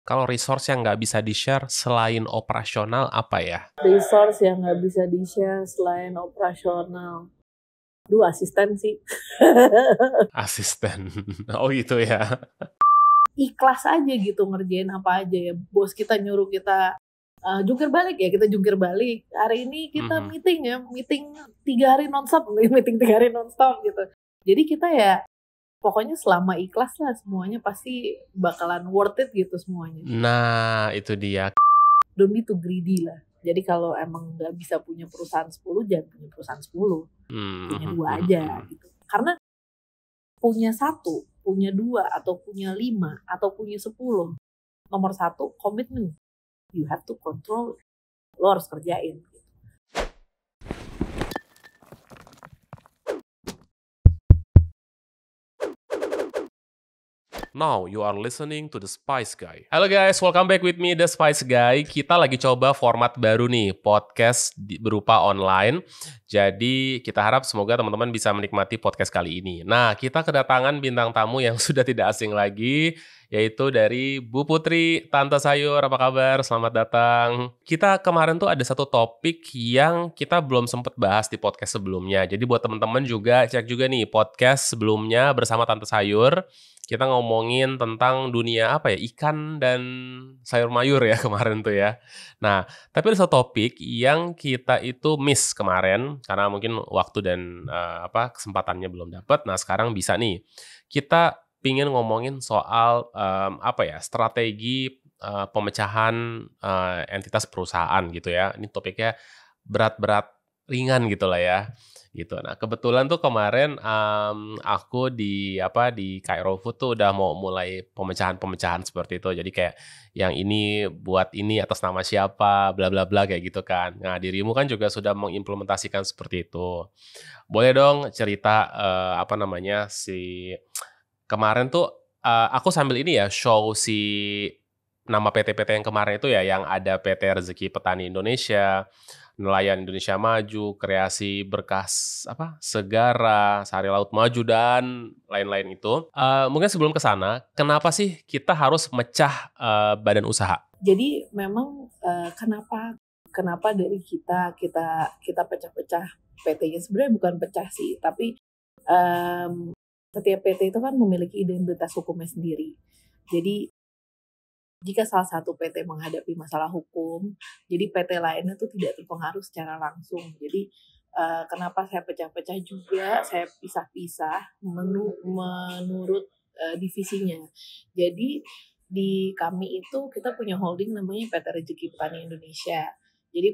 Kalau resource yang nggak bisa di-share selain operasional apa ya? Resource yang nggak bisa di-share selain operasional. Asisten sih. Asisten. Oh gitu ya. Ikhlas aja gitu ngerjain apa aja ya. Bos kita nyuruh kita jungkir balik ya, kita jungkir balik. Hari ini kita meeting 3 hari nonstop, meeting 3 hari nonstop gitu. Jadi kita ya pokoknya selama ikhlas lah semuanya pasti bakalan worth it gitu semuanya. Nah, itu dia. Don't be too greedy lah. Jadi kalau emang nggak bisa punya perusahaan 10, jangan punya perusahaan 10. Punya 2 aja gitu. Karena punya 1, punya 2, atau punya 5, atau punya 10. Nomor 1, komitmen. You have to control. Lo harus kerjain. Now you are listening to The Spice Guy. Halo guys, welcome back with me The Spice Guy. Kita lagi coba format baru nih, podcast berupa online. Jadi kita harap semoga teman-teman bisa menikmati podcast kali ini. Nah, kita kedatangan bintang tamu yang sudah tidak asing lagi, yaitu dari Bu Putri, Tante Sayur. Apa kabar? Selamat datang. Kita kemarin tuh ada satu topik yang kita belum sempat bahas di podcast sebelumnya. Jadi buat teman-teman juga, cek juga nih podcast sebelumnya bersama Tante Sayur. Kita ngomongin tentang dunia apa ya, ikan dan sayur mayur ya kemarin tuh ya. Nah, tapi ada satu topik yang kita itu miss kemarin karena mungkin waktu dan kesempatannya belum dapat. Nah, sekarang bisa nih. Kita pingin ngomongin soal apa ya, strategi pemecahan entitas perusahaan gitu ya. Ini topiknya berat-berat ringan gitu lah ya. Gitu. Nah, kebetulan tuh kemarin aku di Cairo Food tuh udah mau mulai pemecahan-pemecahan seperti itu. Jadi kayak yang ini buat ini atas nama siapa, bla bla bla kayak gitu kan. Nah, dirimu kan juga sudah mengimplementasikan seperti itu. Boleh dong cerita si kemarin tuh aku sambil ini ya show si nama PT-PT yang kemarin itu ya, yang ada PT Rezeki Petani Indonesia, Nelayan Indonesia Maju, Kreasi Berkas Segara, Sari Laut Maju dan lain-lain itu. Mungkin sebelum ke sana, kenapa sih kita harus mecah badan usaha? Jadi memang kenapa dari kita pecah-pecah PT-nya, sebenarnya bukan pecah sih, tapi setiap PT itu kan memiliki identitas hukumnya sendiri. Jadi jika salah satu PT menghadapi masalah hukum, jadi PT lainnya tuh tidak terpengaruh secara langsung. Jadi kenapa saya pecah-pecah juga, saya pisah-pisah menurut divisinya. Jadi di kami itu kita punya holding namanya PT Rezeki Petani Indonesia. Jadi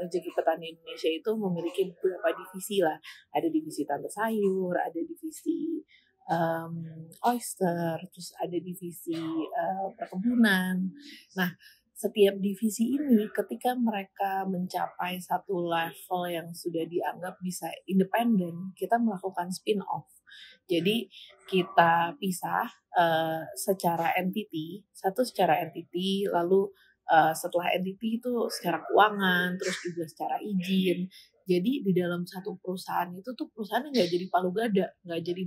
Rezeki Petani Indonesia itu memiliki beberapa divisi lah. Ada divisi tante sayur, ada divisi oyster, terus ada divisi perkebunan. Nah, setiap divisi ini ketika mereka mencapai satu level yang sudah dianggap bisa independen, kita melakukan spin-off. Jadi kita pisah secara entity, satu secara entity, lalu setelah entity itu secara keuangan, terus juga secara izin. Jadi di dalam satu perusahaan itu tuh perusahaan nggak jadi palu gada, nggak jadi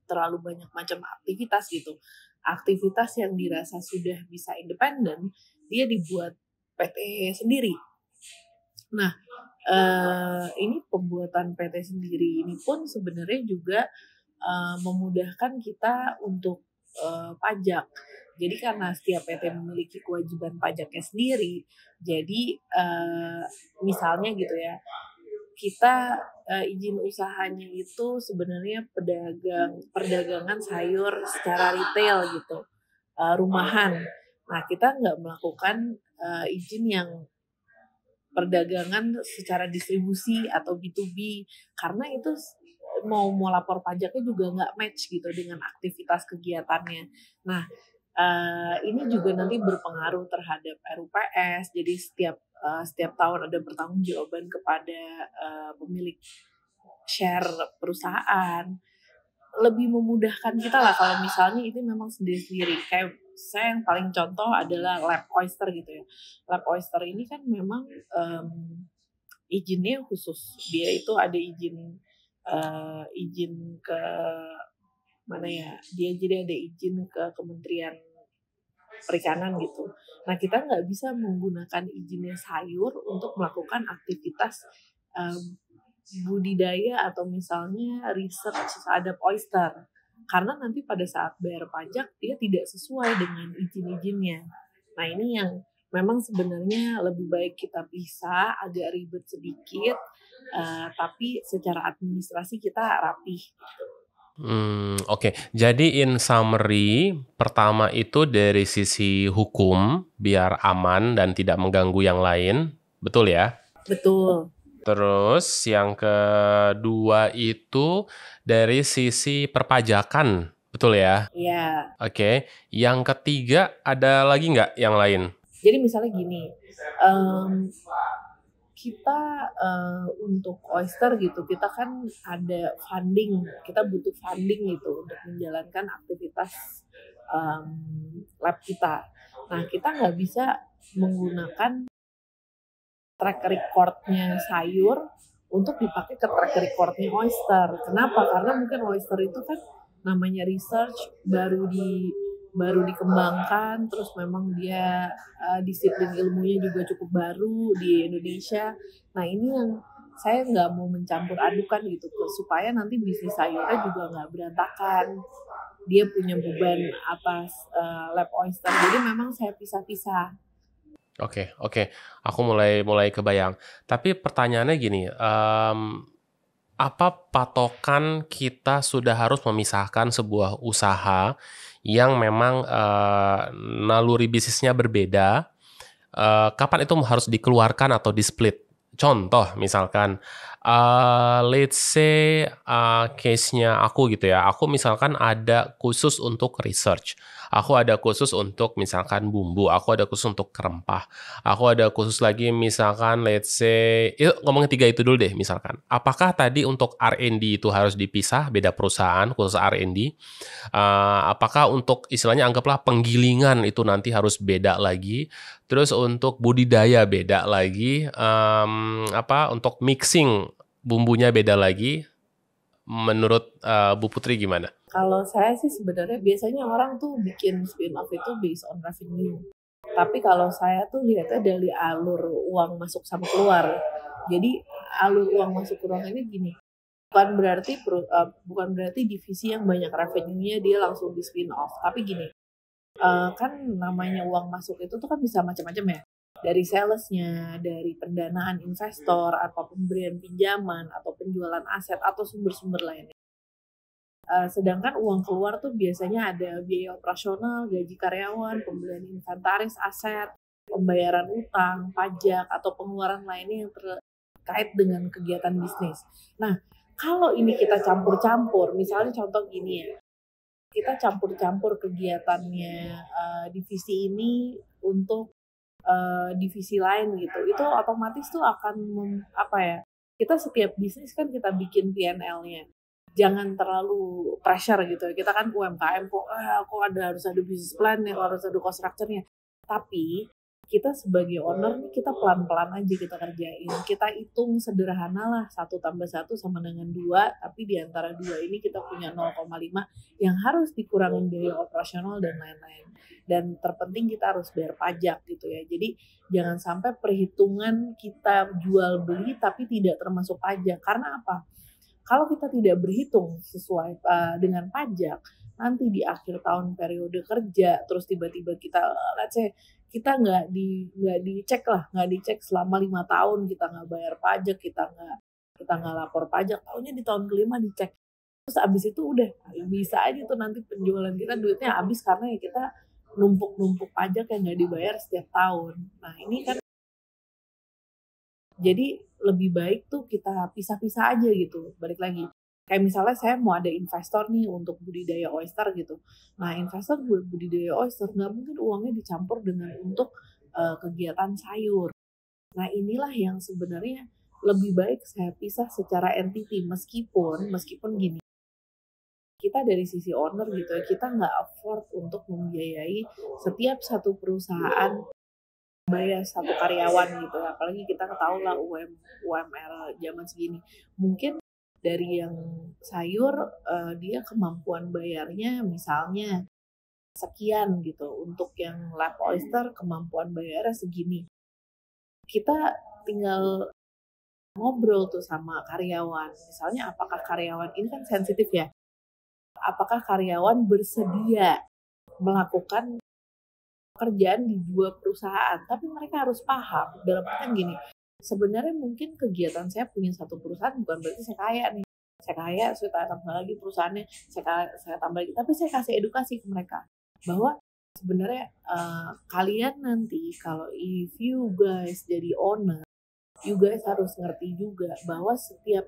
terlalu banyak macam aktivitas gitu. Aktivitas yang dirasa sudah bisa independen, dia dibuat PT sendiri. Nah, ini pembuatan PT sendiri ini pun sebenarnya juga memudahkan kita untuk pajak. Jadi karena setiap PT memiliki kewajiban pajaknya sendiri, jadi misalnya gitu ya, kita izin usahanya itu sebenarnya perdagangan sayur secara retail gitu, rumahan. Nah, kita nggak melakukan izin yang perdagangan secara distribusi atau B2B, karena itu mau lapor pajaknya juga nggak match gitu dengan aktivitas kegiatannya. Nah, ini juga nanti berpengaruh terhadap RUPS. Jadi setiap tahun ada pertanggungjawaban kepada pemilik share perusahaan. Lebih memudahkan kita lah kalau misalnya itu memang sendiri-sendiri. Kayak saya yang paling contoh adalah Lab Oyster gitu ya. Lab Oyster ini kan memang izinnya khusus. Dia itu ada izin ke mana ya? Dia jadi ada izin ke Kementerian perikanan gitu. Nah kita nggak bisa menggunakan izinnya sayur untuk melakukan aktivitas um, budidaya atau misalnya research terhadap oyster. Karena nanti pada saat bayar pajak dia tidak sesuai dengan izin-izinnya. Nah ini yang memang sebenarnya lebih baik kita pisah, agak ribet sedikit, tapi secara administrasi kita rapih. Oke. Jadi in summary, pertama itu dari sisi hukum, biar aman dan tidak mengganggu yang lain, betul ya? Betul. Terus yang kedua itu dari sisi perpajakan, betul ya? Iya. Oke. Yang ketiga ada lagi nggak yang lain? Jadi misalnya gini, kita untuk oyster gitu, kita kan ada funding, kita butuh funding gitu untuk menjalankan aktivitas lab kita. Nah kita nggak bisa menggunakan track recordnya sayur untuk dipakai ke track recordnya oyster. Kenapa? Karena mungkin oyster itu kan namanya research baru dikembangkan, terus memang dia disiplin ilmunya juga cukup baru di Indonesia. Nah ini yang saya nggak mau mencampur adukan gitu supaya nanti bisnis sayurnya juga nggak berantakan. Dia punya beban atas lab oyster. Jadi memang saya pisah-pisah. Oke, aku mulai kebayang. Tapi pertanyaannya gini, apa patokan kita sudah harus memisahkan sebuah usaha yang memang naluri bisnisnya berbeda? Kapan itu harus dikeluarkan atau di-split? Contoh misalkan, let's say, case-nya aku gitu ya, aku misalkan ada khusus untuk research, aku ada khusus untuk misalkan bumbu, aku ada khusus untuk rempah, aku ada khusus lagi misalkan let's say, ngomongin 3 itu dulu deh misalkan. Apakah tadi untuk R&D itu harus dipisah, beda perusahaan khusus R&D? Apakah untuk istilahnya anggaplah penggilingan itu nanti harus beda lagi, terus untuk budidaya beda lagi, untuk mixing bumbunya beda lagi, menurut Bu Putri gimana? Kalau saya sih sebenarnya biasanya orang tuh bikin spin-off itu based on revenue. Tapi kalau saya tuh lihatnya dari alur uang masuk sama keluar. Jadi alur uang masuk keluar ini gini, bukan berarti divisi yang banyak revenue-nya dia langsung di spin-off. Tapi gini, kan namanya uang masuk itu tuh kan bisa macam-macam ya. Dari salesnya, dari pendanaan investor, atau pemberian pinjaman, atau penjualan aset, atau sumber-sumber lainnya. Sedangkan uang keluar tuh biasanya ada biaya operasional, gaji karyawan, pembelian inventaris aset, pembayaran utang, pajak, atau pengeluaran lainnya yang terkait dengan kegiatan bisnis. Nah, kalau ini kita campur-campur, misalnya contoh gini ya, kita campur-campur kegiatannya divisi ini untuk divisi lain gitu, itu otomatis tuh akan kita setiap bisnis kan kita bikin P&L-nya. Jangan terlalu pressure gitu ya. Kita kan UMKM kok harus ada business plan ya, harus ada cost structure-nya. Tapi kita sebagai owner nih kita pelan-pelan aja kita kerjain. Kita hitung sederhana lah 1+1 sama dengan 2, tapi di antara 2 ini kita punya 0,5 yang harus dikurangin biaya operasional dan lain-lain. Dan terpenting kita harus bayar pajak gitu ya. Jadi jangan sampai perhitungan kita jual beli tapi tidak termasuk pajak. Karena apa? Kalau kita tidak berhitung sesuai dengan pajak, nanti di akhir tahun periode kerja, terus tiba-tiba kita, let's say, kita nggak dicek selama 5 tahun, kita nggak bayar pajak, kita nggak lapor pajak, tahunya di tahun kelima dicek. Terus abis itu udah bisa aja tuh nanti penjualan kita duitnya habis karena ya kita numpuk pajak yang nggak dibayar setiap tahun. Nah ini kan jadi lebih baik tuh kita pisah-pisah aja gitu, balik lagi. Kayak misalnya saya mau ada investor nih untuk budidaya oyster gitu. Nah investor buat budidaya oyster nggak mungkin uangnya dicampur dengan untuk kegiatan sayur. Nah inilah yang sebenarnya lebih baik saya pisah secara entity meskipun gini. Kita dari sisi owner gitu ya, kita nggak afford untuk membiayai setiap satu perusahaan bayar satu karyawan gitu, apalagi kita ketahui lah UMR zaman segini. Mungkin dari yang sayur dia kemampuan bayarnya misalnya sekian gitu. Untuk yang lab oyster kemampuan bayarnya segini. Kita tinggal ngobrol tuh sama karyawan. Misalnya apakah karyawan ini kan sensitif ya. Apakah karyawan bersedia melakukan pekerjaan di 2 perusahaan, tapi mereka harus paham dalam artian gini, sebenarnya mungkin kegiatan saya punya 1 perusahaan bukan berarti saya kaya nih. Saya kaya, saya tambah lagi perusahaannya, saya tambah lagi, tapi saya kasih edukasi ke mereka bahwa sebenarnya kalian nanti kalau if you guys jadi owner, you guys harus ngerti juga bahwa setiap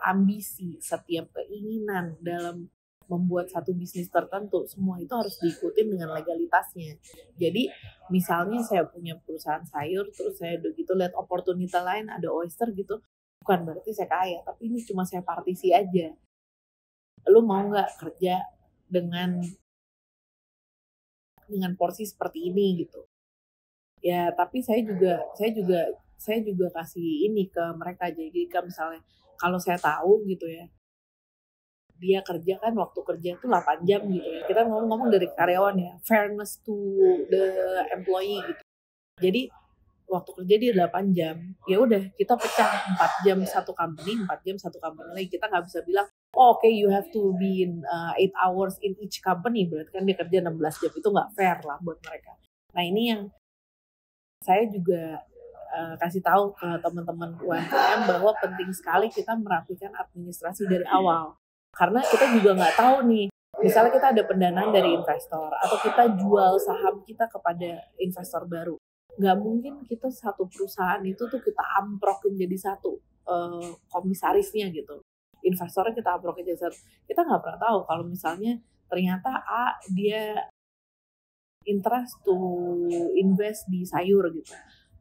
ambisi, setiap keinginan dalam membuat satu bisnis tertentu, semua itu harus diikuti dengan legalitasnya. Jadi misalnya saya punya perusahaan sayur, terus saya udah gitu lihat opportunity lain ada oyster gitu, bukan berarti saya kaya, tapi ini cuma saya partisi aja. Lu mau nggak kerja dengan porsi seperti ini gitu? Ya tapi saya juga kasih ini ke mereka, jadi misalnya kalau saya tahu gitu ya, dia kerja kan waktu kerja tuh 8 jam gitu ya. Kita ngomong dari karyawan ya, fairness to the employee gitu. Jadi waktu kerja dia 8 jam, ya udah kita pecah 4 jam satu company, 4 jam satu company lagi. Kita nggak bisa bilang, oh, oke, you have to be in 8 hours in each company, berarti kan dia kerja 16 jam, itu nggak fair lah buat mereka. Nah ini yang saya juga kasih tahu ke teman-teman UMKM bahwa penting sekali kita merapikan administrasi dari awal. Karena kita juga nggak tahu nih, misalnya kita ada pendanaan dari investor, atau kita jual saham kita kepada investor baru. Nggak mungkin kita satu perusahaan itu tuh kita amprokin jadi satu komisarisnya gitu. Investornya kita amprokin jadi satu. Kita nggak pernah tahu kalau misalnya ternyata A dia interest to invest di sayur gitu.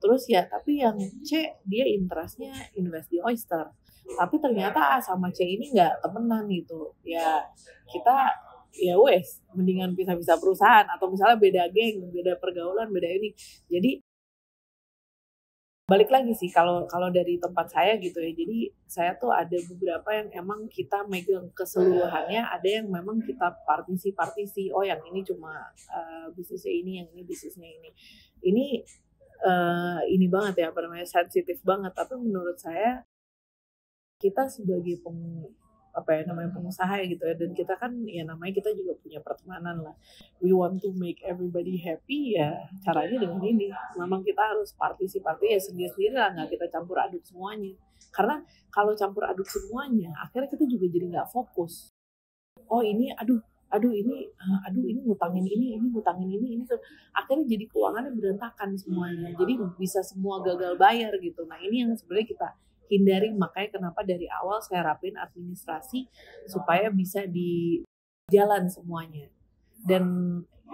Terus ya, tapi yang C dia interestnya invest di oyster. Tapi ternyata A sama C ini nggak temenan gitu. Ya kita ya wes mendingan bisa-bisa perusahaan atau misalnya beda geng, beda pergaulan, beda ini. Jadi balik lagi sih kalau dari tempat saya gitu ya. Jadi saya tuh ada beberapa yang emang kita megang keseluruhannya, ada yang memang kita partisi. Oh yang ini cuma bisnisnya ini, yang ini bisnisnya ini. Ini banget ya, apa namanya, sensitif banget. Tapi menurut saya kita sebagai pengusaha ya gitu ya, dan kita kan ya namanya kita juga punya pertemanan lah. We want to make everybody happy, ya caranya dengan ini. Memang kita harus partisi ya sendiri-sendiri lah, nggak kita campur aduk semuanya. Karena kalau campur aduk semuanya, akhirnya kita juga jadi nggak fokus. Oh ini, aduh ini ngutangin ini ngutangin ini tuh. Akhirnya jadi keuangannya berantakan semuanya. Jadi bisa semua gagal bayar gitu. Nah ini yang sebenarnya kita hindari, makanya kenapa dari awal saya rapin administrasi supaya bisa di jalan semuanya. Dan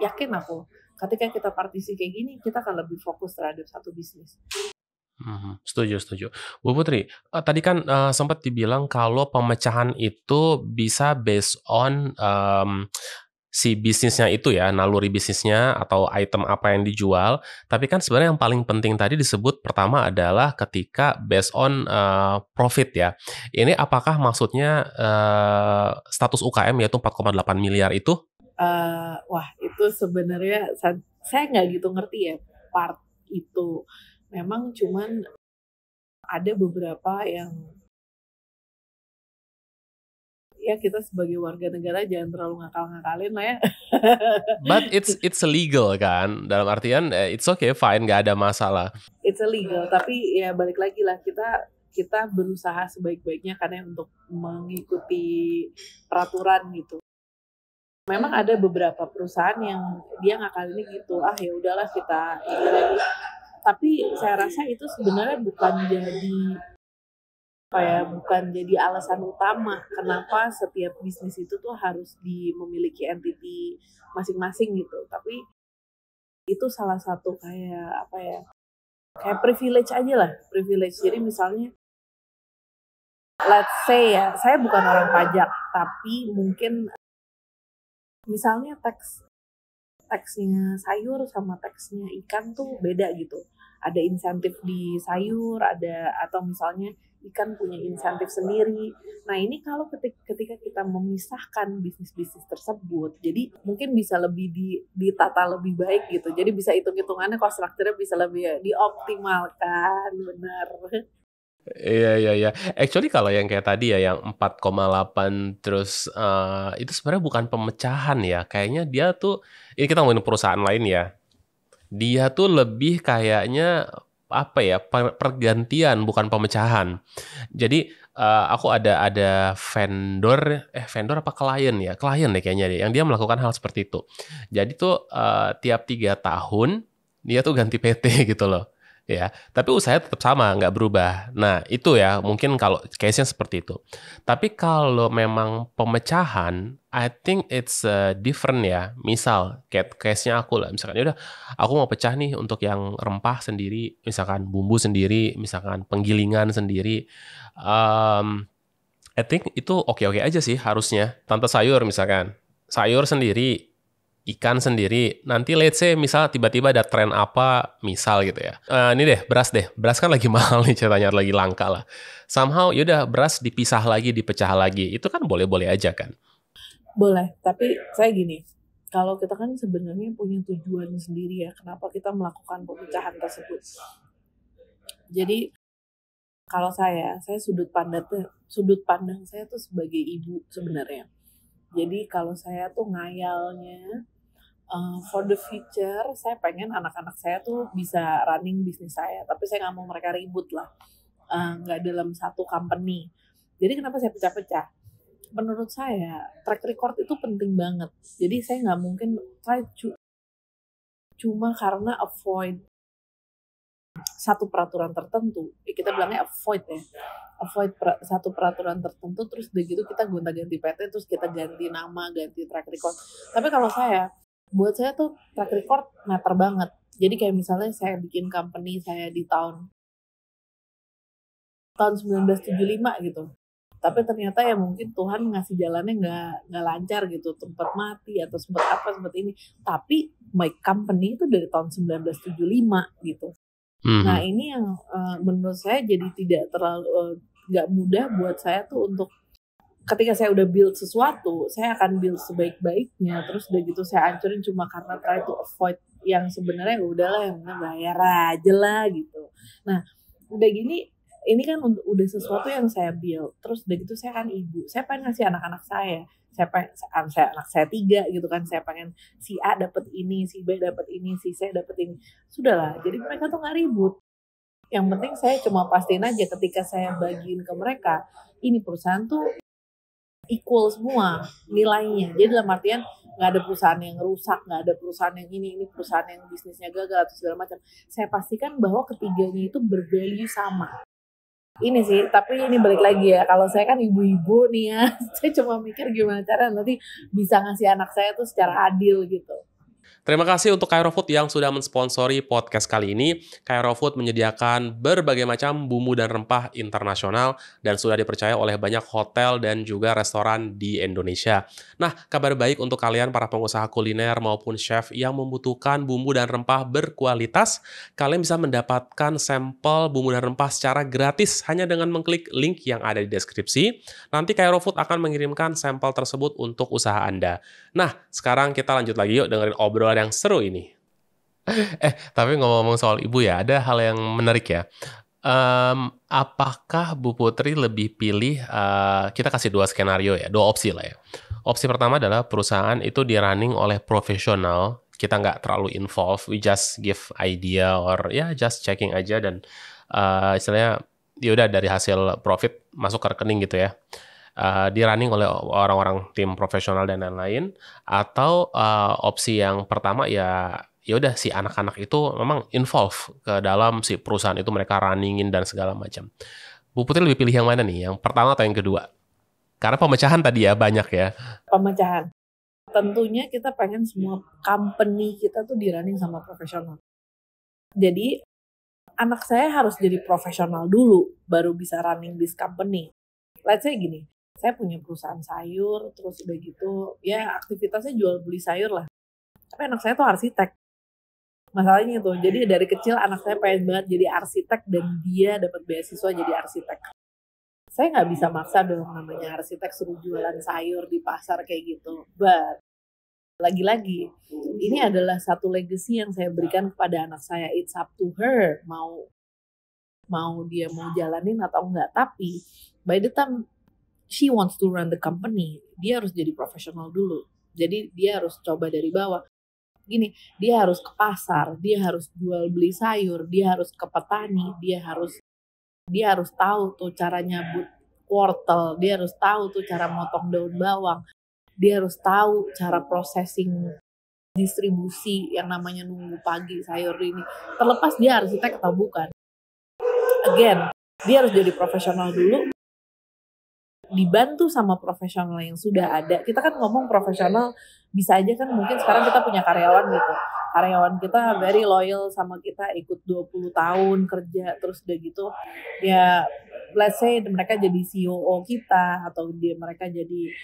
yakin aku, ketika kita partisi kayak gini, kita akan lebih fokus terhadap satu bisnis. Setuju. Bu Putri, tadi kan sempat dibilang kalau pemecahan itu bisa based on si bisnisnya itu ya, naluri bisnisnya atau item apa yang dijual. Tapi kan sebenarnya yang paling penting tadi disebut pertama adalah ketika based on profit ya. Ini apakah maksudnya status UKM yaitu 4,8 miliar itu? Wah itu sebenarnya saya nggak gitu ngerti ya part itu. Memang cuman ada beberapa yang ya kita sebagai warga negara jangan terlalu ngakal-ngakalin lah ya. But it's illegal kan, dalam artian it's okay, fine, nggak ada masalah. It's illegal, tapi ya balik lagi lah, kita berusaha sebaik-baiknya karena untuk mengikuti peraturan gitu. Memang ada beberapa perusahaan yang dia ngakalinnya gitu, ya udahlah kita ini lagi. Tapi saya rasa itu sebenarnya bukan jadi alasan utama kenapa setiap bisnis itu tuh harus memiliki entity masing-masing gitu. Tapi itu salah satu kayak privilege aja lah, privilege. Jadi misalnya let's say ya, saya bukan orang pajak, tapi mungkin misalnya teksnya sayur sama teksnya ikan tuh beda gitu. ada insentif di sayur, ada atau misalnya ikan punya insentif sendiri. Nah ini kalau ketika kita memisahkan bisnis-bisnis tersebut, jadi mungkin bisa lebih ditata lebih baik gitu. Jadi bisa hitung-hitungannya cost structure-nya bisa lebih dioptimalkan, benar. Iya iya iya. Actually kalau yang kayak tadi ya, yang 4,8 terus, itu sebenarnya bukan pemecahan ya, kayaknya dia tuh ini kita ngomongin perusahaan lain ya, dia tuh lebih kayaknya, apa ya, pergantian bukan pemecahan. Jadi, aku ada vendor apa klien ya? Klien deh kayaknya deh, yang dia melakukan hal seperti itu. Jadi tuh, tiap 3 tahun, dia tuh ganti PT gitu loh, ya. Tapi usahanya tetap sama, nggak berubah. Nah, itu ya, mungkin kalau case-nya seperti itu. Tapi kalau memang pemecahan, I think it's, different ya. Misal, kayak case-nya aku lah, misalkan, ya udah aku mau pecah nih untuk yang rempah sendiri, misalkan bumbu sendiri, misalkan penggilingan sendiri, mmm, I think itu oke-oke aja sih harusnya. Tante sayur misalkan, sayur sendiri, ikan sendiri, nanti let's say misal tiba-tiba ada tren apa, misal gitu ya, ini deh, beras kan lagi mahal nih ceritanya, lagi langka lah. Somehow ya udah beras dipisah lagi, dipecah lagi, itu kan boleh-boleh aja kan? Boleh, tapi saya gini, kalau kita kan sebenarnya punya tujuan sendiri ya, kenapa kita melakukan pemecahan tersebut. Jadi kalau saya sudut pandang saya tuh sebagai ibu sebenarnya. Jadi kalau saya tuh ngayalnya for the future saya pengen anak-anak saya tuh bisa running bisnis saya, tapi saya nggak mau mereka ribut lah, nggak dalam satu company. Jadi kenapa saya pecah-pecah? Menurut saya track record itu penting banget. Jadi saya nggak mungkin try cuma karena avoid satu peraturan tertentu, kita bilangnya avoid ya, satu peraturan tertentu, terus udah gitu kita gonta-ganti PT, terus kita ganti nama, ganti track record. Tapi kalau buat saya tuh track record matter banget. Jadi kayak misalnya saya bikin company saya di tahun 1975 gitu. Tapi ternyata ya mungkin Tuhan ngasih jalannya nggak lancar gitu, tempat mati atau sempat apa sempat ini. Tapi my company itu dari tahun 1975 gitu. Nah Mhm. ini yang menurut saya jadi tidak terlalu nggak mudah buat saya tuh untuk ketika saya udah build sesuatu, saya akan build sebaik-baiknya. Terus udah gitu saya hancurin cuma karena try to avoid yang sebenarnya ya udahlah yang penting bayar aja lah gitu. Nah udah gini ini kan udah sesuatu yang saya build. Terus udah gitu saya kan ibu. Saya pengen ngasih anak-anak saya. Anak saya 3 gitu kan. Saya pengen si A dapat ini, si B dapat ini, si C dapat ini. Sudahlah. Jadi mereka tuh nggak ribut. Yang penting saya cuma pastiin aja ketika saya bagiin ke mereka, ini perusahaan tuh equal semua nilainya. Jadi dalam artian nggak ada perusahaan yang rusak, nggak ada perusahaan yang ini perusahaan yang bisnisnya gagal atau segala macam. Saya pastikan bahwa ketiganya itu bervalue sama. Ini sih, tapi ini balik lagi ya, kalau saya kan ibu-ibu nih ya, saya cuma mikir gimana cara nanti bisa ngasih anak saya tuh secara adil gitu. Terima kasih untuk Kairo Food yang sudah mensponsori podcast kali ini. Kairo Food menyediakan berbagai macam bumbu dan rempah internasional dan sudah dipercaya oleh banyak hotel dan juga restoran di Indonesia. Nah, kabar baik untuk kalian para pengusaha kuliner maupun chef yang membutuhkan bumbu dan rempah berkualitas, kalian bisa mendapatkan sampel bumbu dan rempah secara gratis hanya dengan mengklik link yang ada di deskripsi. Nanti Kairo Food akan mengirimkan sampel tersebut untuk usaha Anda. Nah, sekarang kita lanjut lagi yuk dengerin obrolan yang seru ini. Tapi ngomong-ngomong soal ibu ya, ada hal yang menarik ya. Apakah Bu Putri lebih pilih, kita kasih 2 skenario ya, 2 opsi lah ya. Opsi pertama adalah perusahaan itu di-running oleh profesional, kita nggak terlalu involve, we just give idea or ya just checking aja dan, istilahnya, ya udah dari hasil profit masuk ke rekening gitu ya. Di-running oleh orang-orang tim profesional dan lain-lain, atau, opsi yang pertama ya udah si anak-anak itu memang involve ke dalam si perusahaan itu, mereka running-in dan segala macam. Bu Putri lebih pilih yang mana nih, yang pertama atau yang kedua? Karena pemecahan tadi ya banyak ya. Pemecahan. Tentunya kita pengen semua company kita tuh di-running sama profesional. Jadi anak saya harus jadi profesional dulu baru bisa running this company. Let's say gini, saya punya perusahaan sayur, terus udah gitu ya aktivitasnya jual beli sayur lah. Tapi anak saya tuh arsitek. Masalahnya tuh, jadi dari kecil anak saya pengen banget jadi arsitek dan dia dapat beasiswa jadi arsitek. Saya nggak bisa maksa dong, namanya arsitek suruh jualan sayur di pasar kayak gitu. But lagi-lagi, ini adalah satu legacy yang saya berikan kepada anak saya. It's up to her mau dia mau jalanin atau enggak. Tapi by the time she wants to run the company, dia harus jadi profesional dulu. Jadi dia harus coba dari bawah. Gini, dia harus ke pasar, dia harus jual beli sayur, dia harus ke petani, dia harus tahu tuh cara nyabut wortel, dia harus tahu tuh cara motong daun bawang, dia harus tahu cara processing distribusi yang namanya nunggu pagi sayur ini. Terlepas dia arsitek atau bukan. Again, dia harus jadi profesional dulu, dibantu sama profesional yang sudah ada. Kita kan ngomong profesional, bisa aja kan mungkin sekarang kita punya karyawan gitu. Karyawan kita very loyal sama kita, ikut 20 tahun kerja, terus udah gitu ya let's say mereka jadi COO kita atau mereka jadi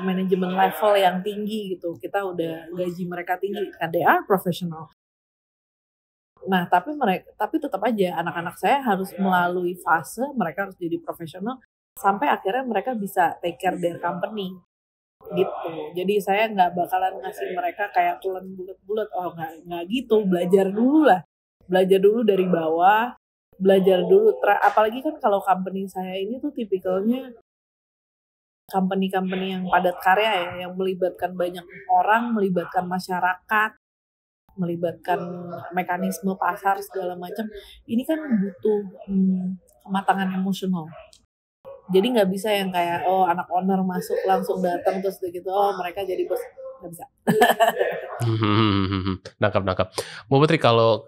manajemen level yang tinggi gitu. Kita udah gaji mereka tinggi kan, they are professional. Nah, tapi tetap aja anak-anak saya harus melalui fase mereka harus jadi profesional sampai akhirnya mereka bisa take care their company gitu. Jadi saya nggak bakalan ngasih mereka kayak tulen bulat-bulat. Oh nggak gitu. Belajar dulu lah. Belajar dulu dari bawah. Belajar dulu. Apalagi kan kalau company saya ini tuh tipikalnya company-company yang padat karya ya, yang melibatkan banyak orang, melibatkan masyarakat, melibatkan mekanisme pasar segala macam. Ini kan butuh kematangan emosional. Jadi nggak bisa yang kayak anak owner masuk langsung datang terus begitu mereka jadi bos, nggak bisa. Nangkap. Bu Putri, kalau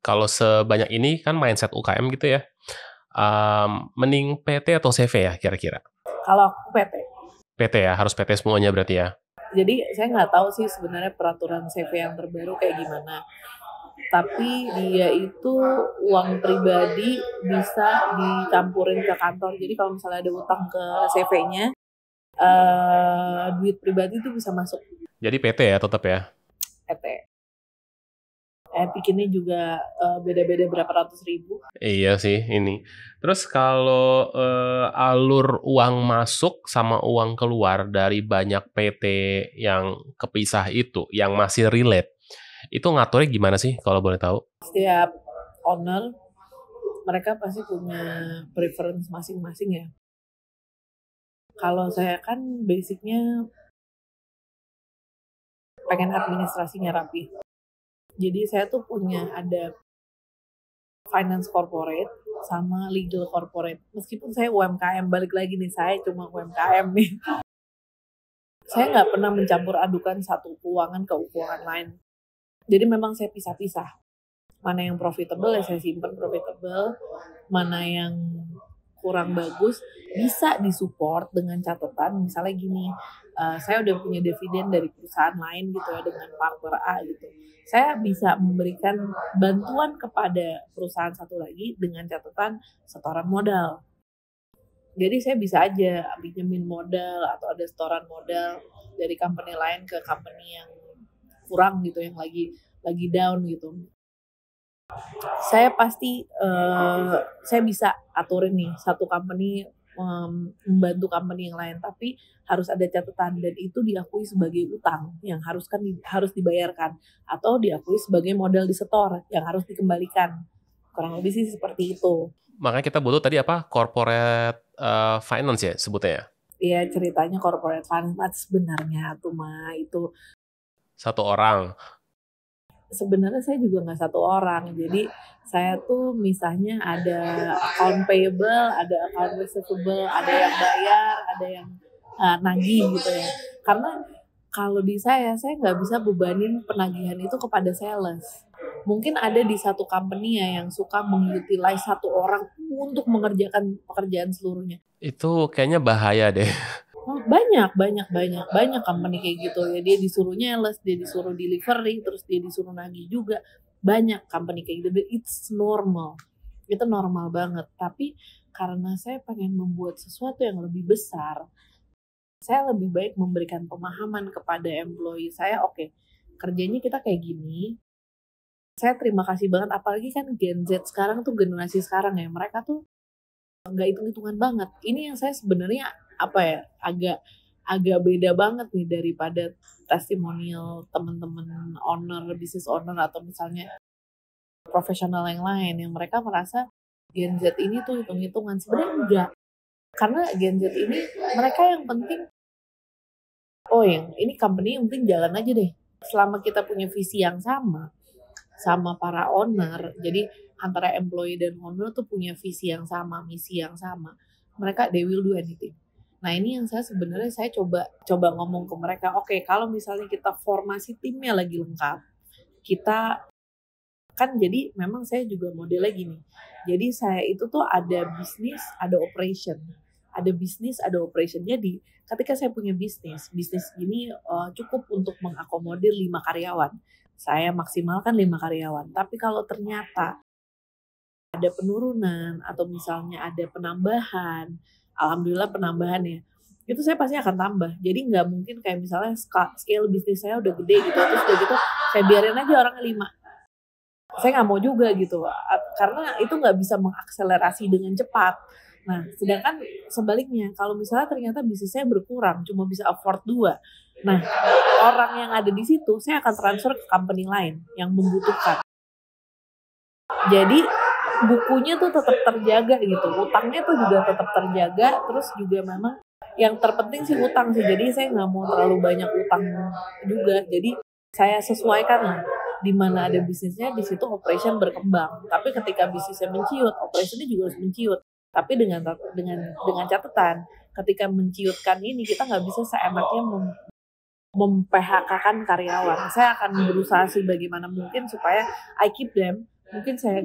kalau sebanyak ini kan mindset UKM gitu ya, mending PT atau CV ya kira-kira? Kalau aku PT. PT ya, harus PT semuanya berarti ya? Jadi saya nggak tahu sih sebenarnya peraturan CV yang terbaru kayak gimana. Tapi dia itu uang pribadi bisa dicampurin ke kantor. Jadi kalau misalnya ada utang ke CV-nya, duit pribadi itu bisa masuk. Jadi PT ya tetap ya? PT. Bikinnya juga beda-beda berapa ratus ribu. Iya sih ini. Terus kalau alur uang masuk sama uang keluar dari banyak PT yang kepisah itu, yang masih relate, itu ngaturnya gimana sih kalau boleh tahu? Setiap owner, mereka pasti punya preference masing-masing ya. Kalau saya kan basicnya pengen administrasinya rapi. Jadi saya tuh punya ada finance corporate sama legal corporate. Meskipun saya UMKM, balik lagi nih, saya cuma UMKM nih. Saya nggak pernah mencampur adukan satu keuangan ke keuangan lain. Jadi memang saya pisah-pisah. Mana yang profitable ya saya simpan profitable, mana yang kurang bagus bisa disupport dengan catatan misalnya gini, saya udah punya dividen dari perusahaan lain gitu ya dengan partner A gitu. Saya bisa memberikan bantuan kepada perusahaan satu lagi dengan catatan setoran modal. Jadi saya bisa aja pinjemin modal atau ada setoran modal dari company lain ke company yang kurang gitu, yang lagi down gitu. Saya pasti saya bisa aturin nih satu company membantu company yang lain, tapi harus ada catatan dan itu diakui sebagai utang yang harus dibayarkan atau diakui sebagai modal disetor yang harus dikembalikan. Kurang lebih sih seperti itu. Makanya kita butuh tadi apa? Corporate finance ya sebutnya ya? Iya, ceritanya corporate finance sebenarnya tuh itu satu orang. Sebenarnya saya juga nggak satu orang. Jadi saya tuh misalnya ada account payable, ada account receivable, ada yang bayar, ada yang nagih gitu ya. Karena kalau di saya nggak bisa bebanin penagihan itu kepada sales. Mungkin ada di satu company ya yang suka mengutilize satu orang untuk mengerjakan pekerjaan seluruhnya. Itu kayaknya bahaya deh. Banyak company kayak gitu ya, dia disuruh nyales, dia disuruh delivery, terus dia disuruh nagih juga. Banyak company kayak gitu, it's normal, itu normal banget. Tapi karena saya pengen membuat sesuatu yang lebih besar, Saya lebih baik memberikan pemahaman kepada employee saya, oke, kerjanya kita kayak gini. Saya terima kasih banget, apalagi kan Gen Z sekarang tuh, generasi sekarang ya, mereka tuh nggak hitung-hitungan banget. Ini yang saya sebenarnya apa ya, agak beda banget nih daripada testimonial teman-teman owner, business owner, atau misalnya profesional yang lain yang mereka merasa Gen Z ini tuh hitung-hitungan. Sebenarnya enggak. Karena Gen Z ini mereka yang penting, oh yang ini company yang penting jalan aja deh. Selama kita punya visi yang sama para owner, jadi antara employee dan owner tuh punya visi yang sama, misi yang sama, mereka they will do anything. Nah ini yang saya coba ngomong ke mereka, oke, kalau misalnya kita formasi timnya lagi lengkap, kita kan, jadi memang saya juga modelnya gini, jadi saya itu tuh ada bisnis, ada operation, jadi ketika saya punya bisnis ini cukup untuk mengakomodir 5 karyawan. Saya maksimalkan 5 karyawan. Tapi kalau ternyata ada penurunan atau misalnya ada penambahan, alhamdulillah penambahan ya, itu saya pasti akan tambah. Jadi nggak mungkin kayak misalnya scale bisnis saya udah gede gitu, terus udah gitu saya biarin aja orangnya 5. Saya nggak mau juga gitu, karena itu nggak bisa mengakselerasi dengan cepat. Nah, sedangkan sebaliknya, kalau misalnya ternyata bisnis saya berkurang, cuma bisa afford 2, nah, orang yang ada di situ, saya akan transfer ke company lain yang membutuhkan. Jadi, bukunya tuh tetap terjaga gitu, utangnya tuh juga tetap terjaga, terus juga memang yang terpenting sih utang sih, jadi saya nggak mau terlalu banyak utang juga, jadi saya sesuaikan lah, di mana ada bisnisnya, di situ operation berkembang. Tapi ketika bisnisnya menciut, operationnya juga harus menciut. Tapi dengan catatan, ketika menciutkan ini kita nggak bisa seenaknya mem-PHK-kan karyawan. Saya akan berusaha sih bagaimana mungkin supaya I keep them. Mungkin saya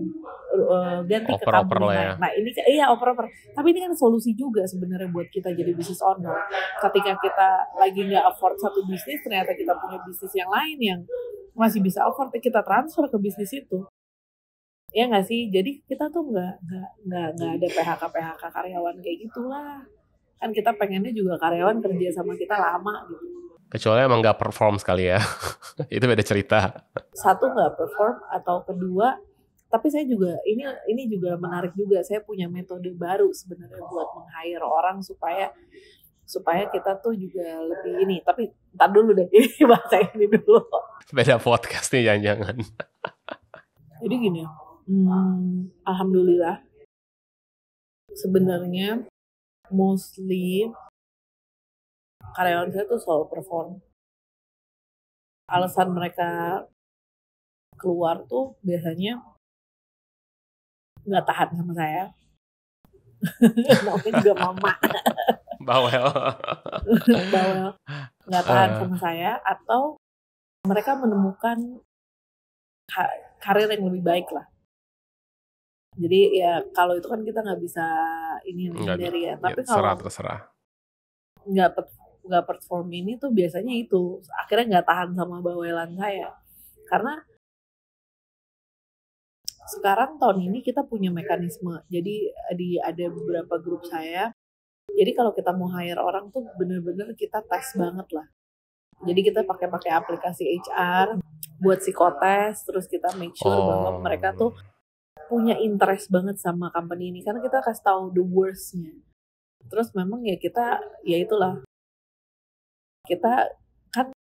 ganti ke company lain. Nah ini iya oper-oper. Tapi ini kan solusi juga sebenarnya buat kita jadi business owner. Ketika kita lagi nggak afford satu bisnis, ternyata kita punya bisnis yang lain yang masih bisa afford, kita transfer ke bisnis itu. Ya nggak sih, jadi kita tuh nggak ada PHK karyawan kayak gitulah. Kan kita pengennya juga karyawan kerja sama kita lama gitu. Kecuali emang nggak perform sekali ya, itu beda cerita. Satu nggak perform, atau kedua, tapi saya juga ini juga menarik juga. Saya punya metode baru sebenarnya buat meng-hire orang supaya kita tuh juga lebih ini. Tapi ntar dulu deh, ini bahasa ini dulu. Beda podcast nih jangan-jangan. Jadi gini, alhamdulillah sebenarnya mostly karyawan saya tuh selalu perform. Alasan mereka keluar tuh biasanya nggak tahan sama saya. Namanya juga mama. Bawel. Nggak tahan sama saya, atau mereka menemukan karir yang lebih baik lah. Jadi ya kalau itu kan kita nggak bisa ini dari ya. Tapi kalau terserah. Nggak perform ini tuh biasanya itu akhirnya nggak tahan sama bawelan saya. Karena sekarang tahun ini kita punya mekanisme. Jadi ada beberapa grup saya. Jadi kalau kita mau hire orang tuh bener-bener kita tes banget lah. Jadi kita pakai aplikasi HR buat psikotes, terus kita make sure bahwa mereka tuh punya interest banget sama company ini, karena kita kasih tahu the worst-nya. Terus memang ya kita, ya itulah, kita kan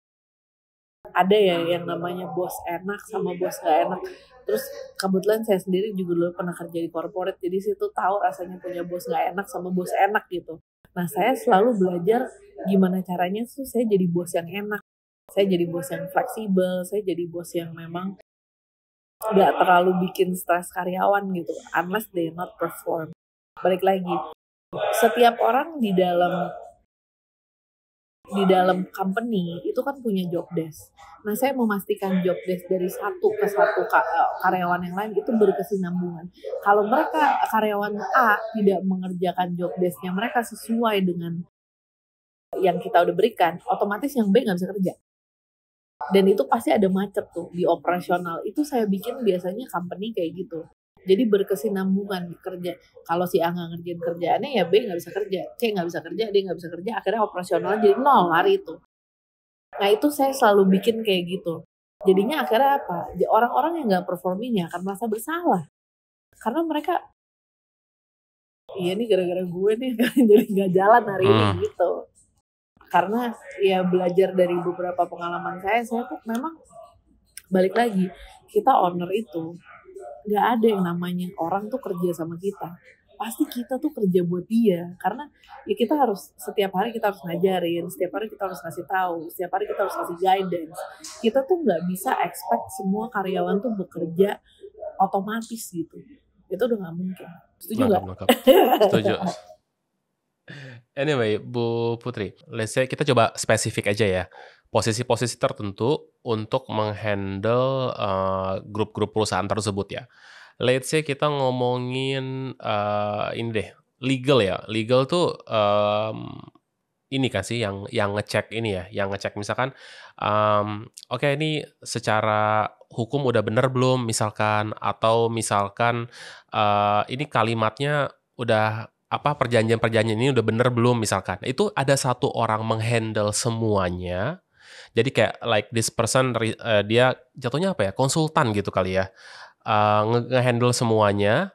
ada ya yang namanya bos enak sama bos gak enak. Terus kebetulan saya sendiri juga dulu pernah kerja di corporate, jadi situ tahu rasanya punya bos gak enak sama bos enak gitu. Nah saya selalu belajar gimana caranya tuh saya jadi bos yang enak, saya jadi bos yang fleksibel, saya jadi bos yang memang gak terlalu bikin stres karyawan gitu, unless they not perform. Balik lagi, setiap orang di dalam company itu kan punya job desk. Nah saya memastikan job desk dari satu karyawan yang lain itu berkesinambungan. Kalau mereka karyawan A tidak mengerjakan job desknya mereka sesuai dengan yang kita udah berikan, otomatis yang B nggak bisa kerja. Dan itu pasti ada macet tuh di operasional. Itu saya bikin biasanya company kayak gitu. Jadi berkesinambungan kerja. Kalau si A nggak ngerjain kerjaannya ya B nggak bisa kerja, C nggak bisa kerja, D nggak bisa kerja, akhirnya operasional jadi nol hari itu. Nah itu saya selalu bikin kayak gitu. Jadinya akhirnya apa? Orang-orang yang nggak perform ini akan merasa bersalah. Karena mereka, iya nih gara-gara gue nih jadi nggak jalan hari ini gitu. Karena ya belajar dari beberapa pengalaman saya tuh memang balik lagi, kita owner itu nggak ada yang namanya orang tuh kerja sama kita. Pasti kita tuh kerja buat dia. Karena ya kita harus, setiap hari kita harus ngajarin, setiap hari kita harus ngasih tahu, setiap hari kita harus kasih guidance. Kita tuh nggak bisa expect semua karyawan tuh bekerja otomatis gitu. Itu udah nggak mungkin. Setuju nggak? Setuju. Anyway, Bu Putri, let's say kita coba spesifik aja ya. Posisi-posisi tertentu untuk menghandle grup-grup perusahaan tersebut ya. Let's say kita ngomongin ini deh, legal ya. Legal tuh ini kan sih yang ngecek ini ya, yang ngecek misalkan oke ini secara hukum udah bener belum misalkan, atau misalkan ini kalimatnya udah apa perjanjian-perjanjian ini udah bener belum misalkan. Itu ada satu orang menghandle semuanya. Jadi kayak like this person dia jatuhnya apa ya? Konsultan gitu kali ya. Nge-handle semuanya,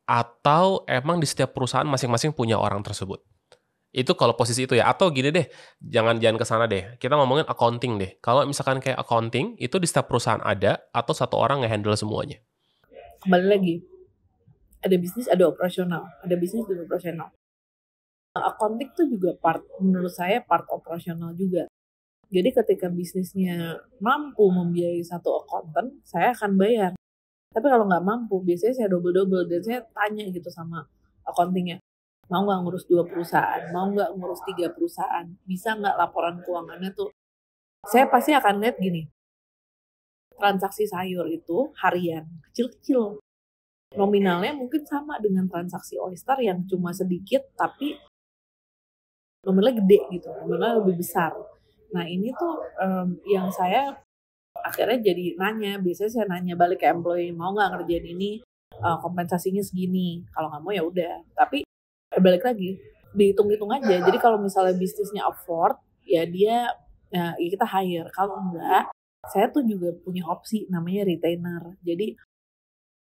atau emang di setiap perusahaan masing-masing punya orang tersebut. Itu kalau posisi itu ya. Atau gini deh, jangan ke sana deh. Kita ngomongin accounting deh. Kalau misalkan kayak accounting, itu di setiap perusahaan ada atau satu orang nge-handle semuanya? Kembali lagi, ada bisnis, ada operasional. Ada bisnis, ada operasional. Accounting tuh juga menurut saya part operasional juga. Jadi ketika bisnisnya mampu membiayai satu accountant, saya akan bayar. Tapi kalau nggak mampu, biasanya saya double-double. Dan saya tanya gitu sama accountingnya, mau nggak ngurus 2 perusahaan, mau nggak ngurus 3 perusahaan, bisa nggak laporan keuangannya tuh. Saya pasti akan lihat gini, transaksi sayur itu harian, kecil-kecil. Nominalnya mungkin sama dengan transaksi oyster yang cuma sedikit, tapi nominalnya gede gitu, nominalnya lebih besar. Nah ini tuh yang saya akhirnya jadi nanya, biasanya saya nanya balik ke employee, mau nggak ngerjain ini, kompensasinya segini, kalau nggak mau ya udah. Tapi balik lagi, dihitung-hitung aja. Jadi kalau misalnya bisnisnya afford, ya dia ya kita hire. Kalau enggak, saya tuh juga punya opsi namanya retainer. Jadi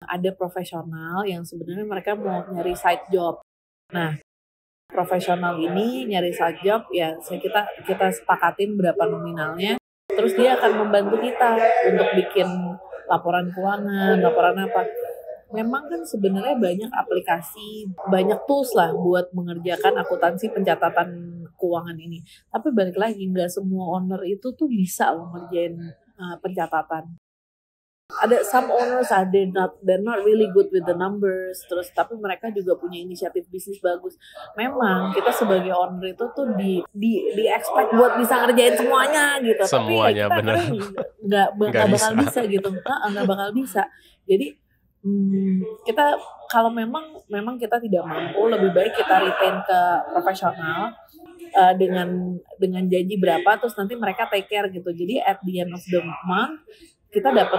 ada profesional yang sebenarnya mereka mau nyari side job. Nah, profesional ini nyari side job ya kita sepakatin berapa nominalnya. Terus dia akan membantu kita untuk bikin laporan keuangan, laporan apa. Memang kan sebenarnya banyak aplikasi, banyak tools lah buat mengerjakan akuntansi pencatatan keuangan ini. Tapi balik lagi, nggak semua owner itu tuh bisa loh ngerjain pencatatan. Ada some owners they're not really good with the numbers, terus tapi mereka juga punya inisiatif bisnis bagus. Memang kita sebagai owner itu tuh di expect buat bisa ngerjain semuanya gitu. Semuanya, tapi ya bener. nggak bakal bisa gitu, nggak bakal bisa. Jadi kita kalau memang kita tidak mampu, lebih baik kita retain ke profesional dengan janji berapa, terus nanti mereka take care gitu. Jadi at the end of the month kita dapat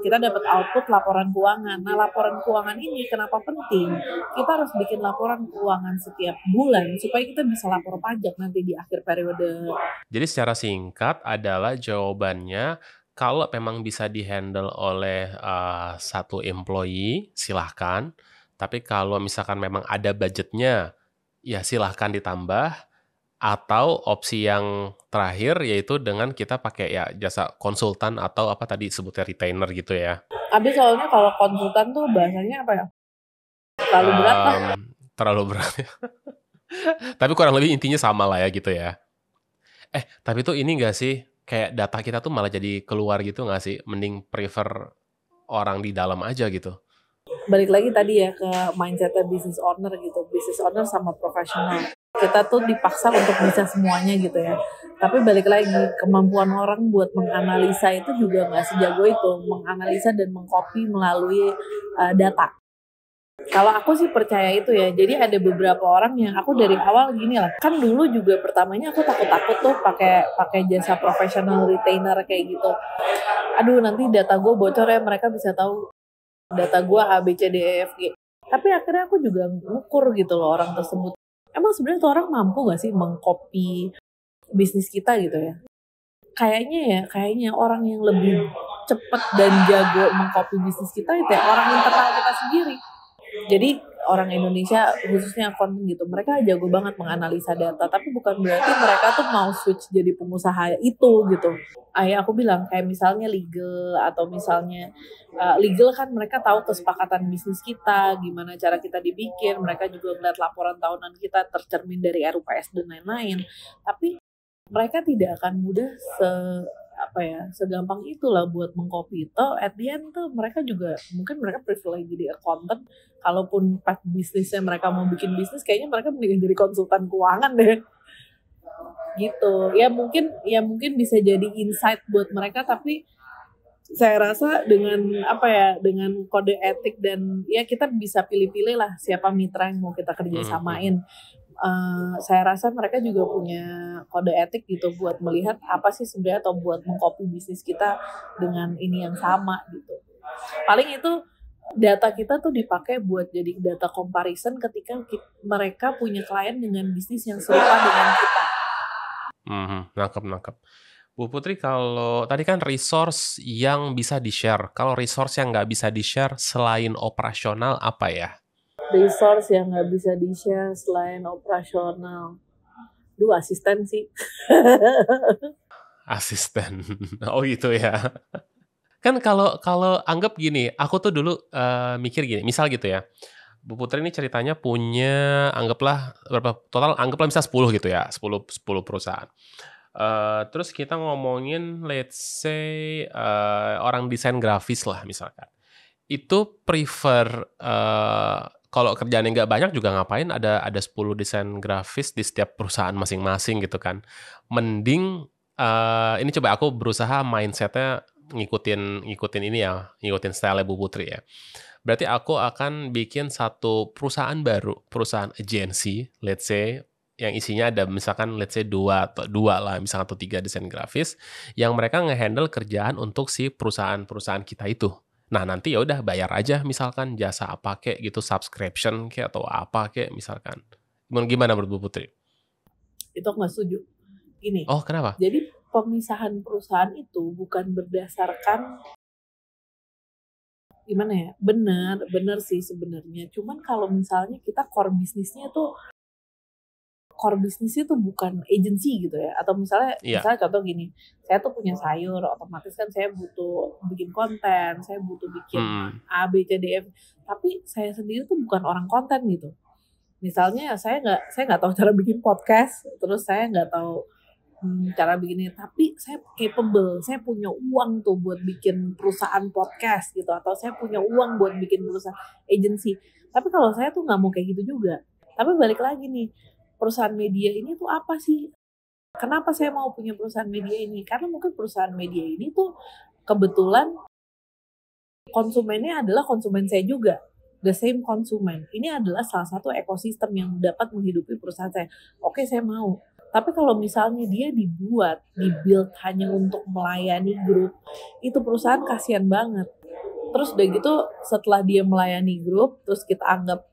kita dapat output laporan keuangan. Nah, laporan keuangan ini kenapa penting? Kita harus bikin laporan keuangan setiap bulan supaya kita bisa lapor pajak nanti di akhir periode. Jadi secara singkat adalah jawabannya, kalau memang bisa dihandle oleh satu employee, silahkan. Tapi kalau misalkan memang ada budgetnya, ya silahkan ditambah. Atau opsi yang terakhir yaitu dengan kita pakai ya jasa konsultan atau apa tadi sebutnya retainer gitu ya. Tapi soalnya kalau konsultan tuh bahasanya apa ya? Terlalu berat lah. Terlalu berat. Tapi kurang lebih intinya sama lah ya gitu ya. Tapi tuh ini gak sih, kayak data kita tuh malah jadi keluar gitu gak sih? Mending prefer orang di dalam aja gitu. Balik lagi tadi ya ke mindsetnya business owner gitu. Business owner sama profesional. Kita tuh dipaksa untuk bisa semuanya gitu ya. Tapi balik lagi, kemampuan orang buat menganalisa itu juga nggak sejago itu. Menganalisa dan mengcopy melalui data. Kalau aku sih percaya itu ya. Jadi ada beberapa orang yang aku dari awal gini lah. Kan dulu juga pertamanya aku takut-takut tuh pakai jasa profesional retainer kayak gitu. Aduh nanti data gue bocor ya, mereka bisa tahu data gue A, B, C, D, E, F, G. Tapi akhirnya aku juga ngukur gitu loh orang tersebut. Emang sebenarnya tuh orang mampu gak sih mengcopy bisnis kita gitu ya? Kayaknya orang yang lebih cepat dan jago mengcopy bisnis kita itu ya orang internal kita sendiri. Jadi orang Indonesia khususnya konten gitu, mereka jago banget menganalisa data, tapi bukan berarti mereka tuh mau switch jadi pengusaha itu gitu. Aku bilang kayak misalnya legal atau misalnya legal kan mereka tahu kesepakatan bisnis kita, gimana cara kita dibikin, mereka juga melihat laporan tahunan kita tercermin dari RUPS dan lain-lain. Tapi mereka tidak akan mudah segampang itulah buat mengcopy itu. At the end tuh mereka juga mungkin mereka prefer lagi jadi accountant. Kalaupun pas bisnisnya mereka mau bikin bisnis, kayaknya mereka mending jadi konsultan keuangan deh gitu. Ya mungkin bisa jadi insight buat mereka, tapi saya rasa dengan kode etik dan ya kita bisa pilih-pilih lah siapa mitra yang mau kita kerjasamain. Saya rasa mereka juga punya kode etik gitu buat melihat apa sih sebenarnya atau buat mengcopy bisnis kita dengan ini yang sama gitu. Paling itu data kita tuh dipakai buat jadi data comparison ketika mereka punya klien dengan bisnis yang serupa dengan kita. Nangkep. Bu Putri, kalau tadi kan resource yang bisa di-share, kalau resource yang nggak bisa di-share selain operasional apa ya? Resource yang nggak bisa di-share selain operasional. Asisten sih. Asisten. Oh gitu ya. Kan kalau anggap gini, aku tuh dulu mikir gini, misal gitu ya. Bu Putri ini ceritanya punya anggaplah berapa total, anggaplah misal 10 gitu ya, 10 perusahaan. Terus kita ngomongin let's say orang desain grafis lah misalkan. Itu prefer kalau kerjaannya nggak banyak juga ngapain ada 10 desain grafis di setiap perusahaan masing-masing gitu kan. Mending ini coba aku berusaha mindsetnya ngikutin ini ya, ngikutin style Bu Putri ya. Berarti aku akan bikin satu perusahaan baru, perusahaan agency, let's say, yang isinya ada misalkan let's say dua lah, misalkan atau 3 desain grafis, yang mereka nge-handle kerjaan untuk si perusahaan-perusahaan kita itu. Nah nanti ya udah bayar aja misalkan jasa apa kek gitu, subscription kek atau apa kek misalkan. Gimana menurut Bu Putri? Itu aku nggak setuju. Gini. Oh kenapa? Jadi pemisahan perusahaan itu bukan berdasarkan gimana ya? Benar sih sebenarnya. Cuman kalau misalnya kita core bisnisnya tuh bukan agency gitu ya, atau misalnya contoh gini, saya tuh punya sayur, otomatis kan saya butuh bikin konten, saya butuh bikin A, B, C, D, F, tapi saya sendiri tuh bukan orang konten gitu. Misalnya saya nggak tahu cara bikin podcast, terus saya nggak tahu cara bikinnya, tapi saya capable, saya punya uang tuh buat bikin perusahaan podcast gitu, atau saya punya uang buat bikin perusahaan agency. Tapi kalau saya tuh nggak mau kayak gitu juga. Tapi balik lagi nih, perusahaan media ini tuh apa sih? Kenapa saya mau punya perusahaan media ini? Karena mungkin perusahaan media ini tuh kebetulan konsumennya adalah konsumen saya juga. The same konsumen. Ini adalah salah satu ekosistem yang dapat menghidupi perusahaan saya. Oke, saya mau. Tapi kalau misalnya dia dibuild hanya untuk melayani grup, itu perusahaan kasihan banget. Terus udah gitu setelah dia melayani grup, terus kita anggap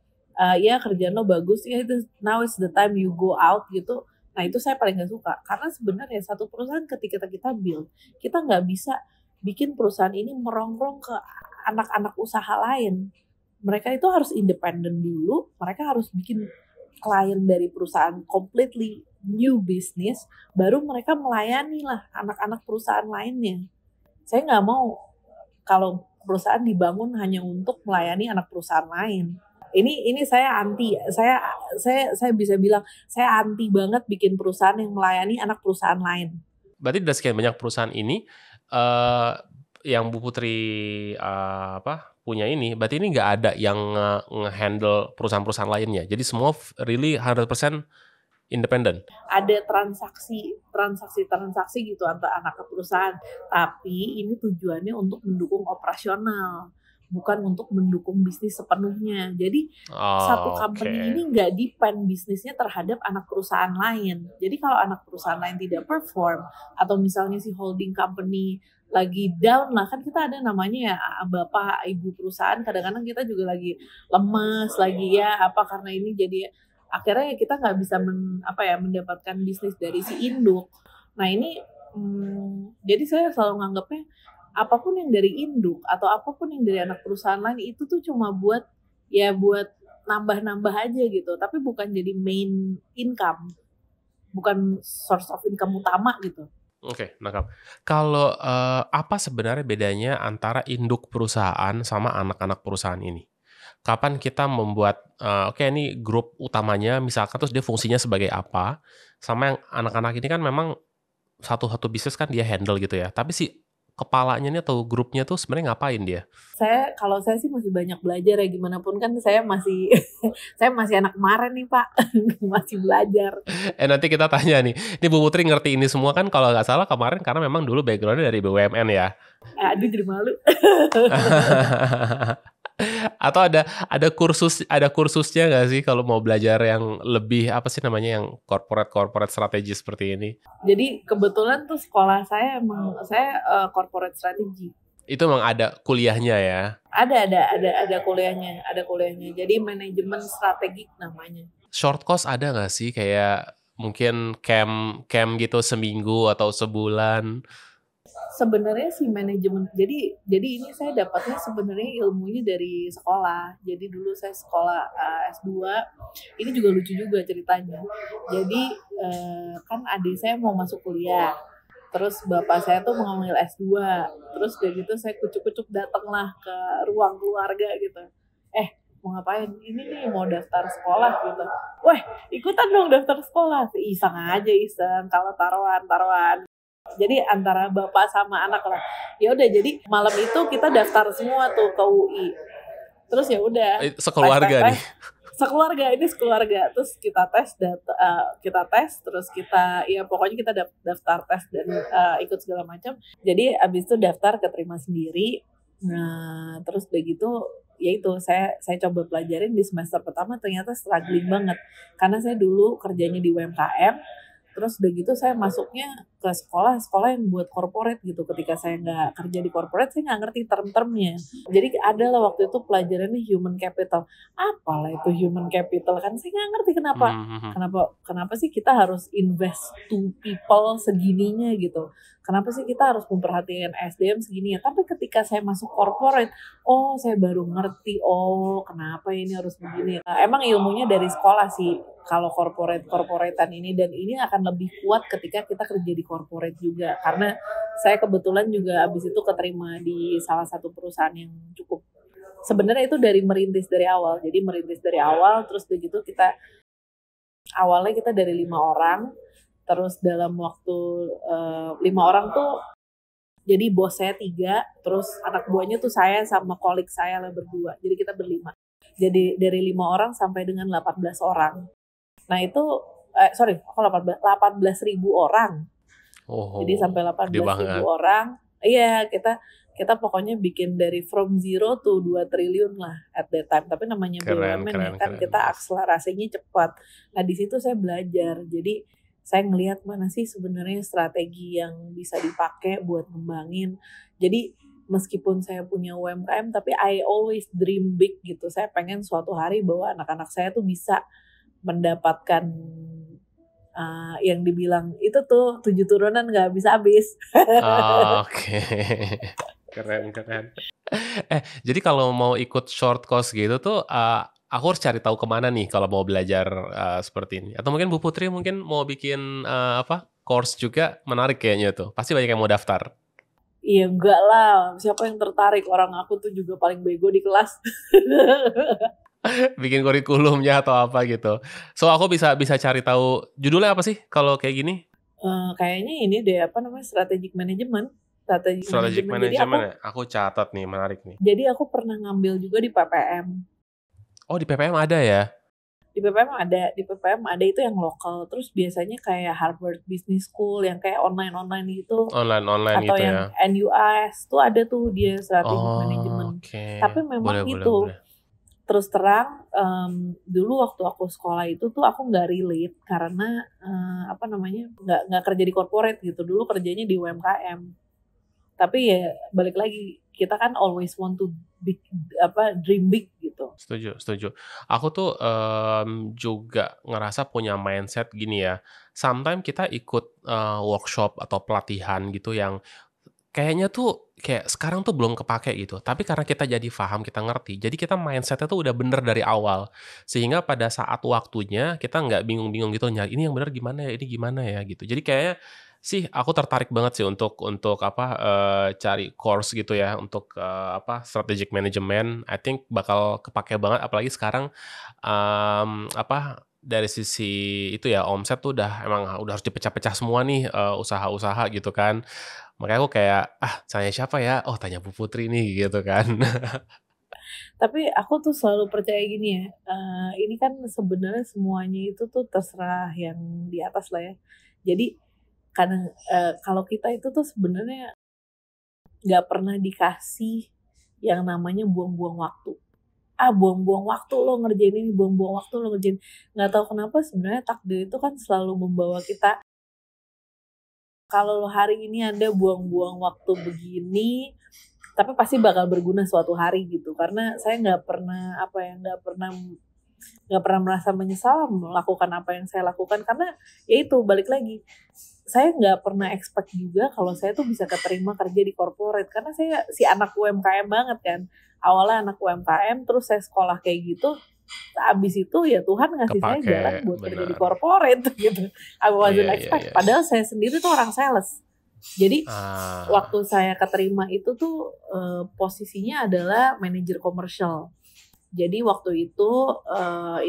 ya kerjaan lo bagus, ya itu now is the time you go out gitu. Nah itu saya paling gak suka, karena sebenarnya satu perusahaan ketika kita build, kita nggak bisa bikin perusahaan ini merongrong ke anak-anak usaha lain. Mereka itu harus independen dulu, mereka harus bikin klien dari perusahaan completely new business, baru mereka melayani lah anak-anak perusahaan lainnya. Saya nggak mau kalau perusahaan dibangun hanya untuk melayani anak perusahaan lain. Ini saya anti, saya bisa bilang saya anti banget bikin perusahaan yang melayani anak perusahaan lain. Berarti dari sekian banyak perusahaan ini yang Bu Putri punya ini, berarti ini nggak ada yang nge-handle perusahaan-perusahaan lainnya. Jadi semua really 100% independen. Ada transaksi gitu antar anak perusahaan, tapi ini tujuannya untuk mendukung operasional. bukan untuk mendukung bisnis sepenuhnya. Jadi satu company ini nggak depend bisnisnya terhadap anak perusahaan lain. Jadi kalau anak perusahaan lain tidak perform, atau misalnya si holding company lagi down lah, kan kita ada namanya ya bapak ibu perusahaan, kadang-kadang kita juga lagi lemes lagi ya apa karena ini, jadi akhirnya ya kita nggak bisa mendapatkan bisnis dari si induk. Nah ini jadi saya selalu nganggapnya apapun yang dari induk atau apapun yang dari anak perusahaan lain itu tuh cuma buat nambah-nambah aja gitu, tapi bukan jadi main income, bukan source of income utama gitu. Oke, nangkap. Kalau apa sebenarnya bedanya antara induk perusahaan sama anak-anak perusahaan ini? Kapan kita membuat, oke ini grup utamanya misalkan, terus dia fungsinya sebagai apa, sama yang anak-anak ini kan memang satu-satu bisnis kan dia handle gitu ya, tapi si kepalanya nih atau grupnya tuh sebenarnya ngapain dia? Kalau saya sih masih banyak belajar ya, gimana pun kan saya masih saya masih anak kemarin nih Pak, masih belajar. Nanti kita tanya nih, ini Bu Putri ngerti ini semua kan kalau nggak salah kemarin karena memang dulu background-nya dari BUMN ya? Aduh jadi malu. Atau ada kursusnya nggak sih kalau mau belajar yang lebih apa sih namanya, yang corporate strategi seperti ini? Jadi kebetulan tuh sekolah saya corporate strategy. Itu memang ada kuliahnya ya? Ada kuliahnya. Jadi manajemen strategik namanya. Short course ada nggak sih, kayak mungkin camp gitu seminggu atau sebulan? Sebenarnya sih manajemen, jadi ini saya dapatnya sebenarnya ilmunya dari sekolah. Jadi dulu saya sekolah S2, ini juga lucu juga ceritanya. Jadi kan adik saya mau masuk kuliah, terus bapak saya tuh mau ngambil S2, terus udah gitu saya kucuk-kucuk datanglah ke ruang keluarga gitu. Mau ngapain? Ini nih mau daftar sekolah gitu. Wah, ikutan dong daftar sekolah. Iseng kalau taruhan. Jadi antara bapak sama anak lah. Ya udah, jadi malam itu kita daftar semua tuh ke UI. Terus ya udah. Sekeluarga nih. Sekeluarga. Terus kita tes, terus kita pokoknya kita daftar tes dan ikut segala macam. Jadi abis itu daftar keterima sendiri. Nah, terus udah gitu ya itu saya coba pelajarin di semester pertama, ternyata struggling banget. Karena saya dulu kerjanya di UMKM. Terus udah gitu saya masuknya ke sekolah yang buat corporate gitu. Ketika saya nggak kerja di corporate, saya nggak ngerti term-termnya. Jadi ada lah waktu itu pelajarannya human capital. Apalah itu human capital, kan saya nggak ngerti kenapa sih kita harus invest to people segininya gitu. Kenapa sih kita harus memperhatikan SDM segininya. Tapi ketika saya masuk corporate, saya baru ngerti, kenapa ini harus begini. Emang ilmunya dari sekolah sih kalau corporatean ini, dan ini akan lebih kuat ketika kita kerja di corporate juga, karena saya kebetulan juga abis itu keterima di salah satu perusahaan yang cukup, sebenarnya itu merintis dari awal, terus begitu awalnya kita dari 5 orang, terus dalam waktu 5 orang tuh jadi bos saya 3, terus anak buahnya tuh saya sama kolik saya lah berdua, jadi kita berlima. Jadi dari 5 orang sampai dengan 18 orang. Nah itu, 18.000 orang. Jadi sampai 18.000 orang. Iya, kita pokoknya bikin dari from zero to 2 triliun lah at that time. Tapi namanya BUMN kan kita akselerasinya cepat. Nah di situ saya belajar. Jadi saya ngelihat mana sih sebenarnya strategi yang bisa dipakai buat ngembangin. Jadi meskipun saya punya UMKM, tapi I always dream big gitu. Saya pengen suatu hari bahwa anak-anak saya tuh bisa mendapatkan yang dibilang itu tuh 7 turunan gak habis-habis. Oke. Keren. Jadi kalau mau ikut short course gitu tuh, aku harus cari tahu kemana nih kalau mau belajar seperti ini? Atau mungkin Bu Putri mungkin mau bikin course juga, menarik kayaknya tuh. Pasti banyak yang mau daftar. Iya enggak lah, siapa yang tertarik? Orang aku tuh juga paling bego di kelas. Bikin kurikulumnya atau apa gitu. So aku bisa cari tahu judulnya apa sih kalau kayak gini? Kayaknya ini deh strategic management. Strategic management. Aku catat nih, menarik nih. Jadi aku pernah ngambil juga di PPM. Oh di PPM ada ya? di PPM ada itu yang lokal. Terus biasanya kayak Harvard Business School yang kayak online gitu, Online atau gitu ya. yang NUS tuh ada tuh dia strategic management. Oke. Tapi memang Boleh. itu terus terang, dulu waktu aku sekolah itu tuh aku nggak relate karena nggak kerja di corporate gitu. Dulu kerjanya di UMKM. Tapi ya balik lagi, kita kan always want to dream big gitu. Setuju. Aku tuh juga ngerasa punya mindset gini ya. Sometimes kita ikut workshop atau pelatihan gitu yang kayaknya tuh kayak sekarang tuh belum kepake gitu. Tapi karena kita jadi paham, kita ngerti, jadi kita mindsetnya tuh udah bener dari awal. Sehingga pada saat waktunya kita nggak bingung-bingung gitu nyari ini yang bener gimana ya, ini gimana ya gitu. Jadi kayaknya sih aku tertarik banget sih untuk cari course gitu ya untuk strategic management. I think bakal kepake banget apalagi sekarang dari sisi itu ya omset tuh udah harus dipecah-pecah semua nih usaha-usaha gitu kan. Makanya aku kayak, tanya siapa ya? Oh tanya Bu Putri nih gitu kan. Tapi aku tuh selalu percaya gini ya, ini kan sebenarnya semuanya itu tuh terserah yang di atas lah ya. Jadi kadang, kalau kita itu tuh sebenarnya nggak pernah dikasih yang namanya buang-buang waktu. Buang-buang waktu lo ngerjain ini, buang-buang waktu lo ngerjain. Nggak tahu kenapa sebenarnya takdir itu kan selalu membawa kita, kalau hari ini Anda buang-buang waktu begini, tapi pasti bakal berguna suatu hari gitu. Karena saya nggak pernah merasa menyesal melakukan apa yang saya lakukan, karena ya itu balik lagi, saya nggak pernah expect juga kalau saya tuh bisa keterima kerja di corporate, karena saya si anak UMKM banget kan. Awalnya anak UMKM, terus saya sekolah kayak gitu, abis itu ya Tuhan ngasih saya jalan buat kerja di corporate gitu. I wasn't expect. Padahal saya sendiri tuh orang sales. Jadi waktu saya keterima itu tuh posisinya adalah manajer komersial. Jadi waktu itu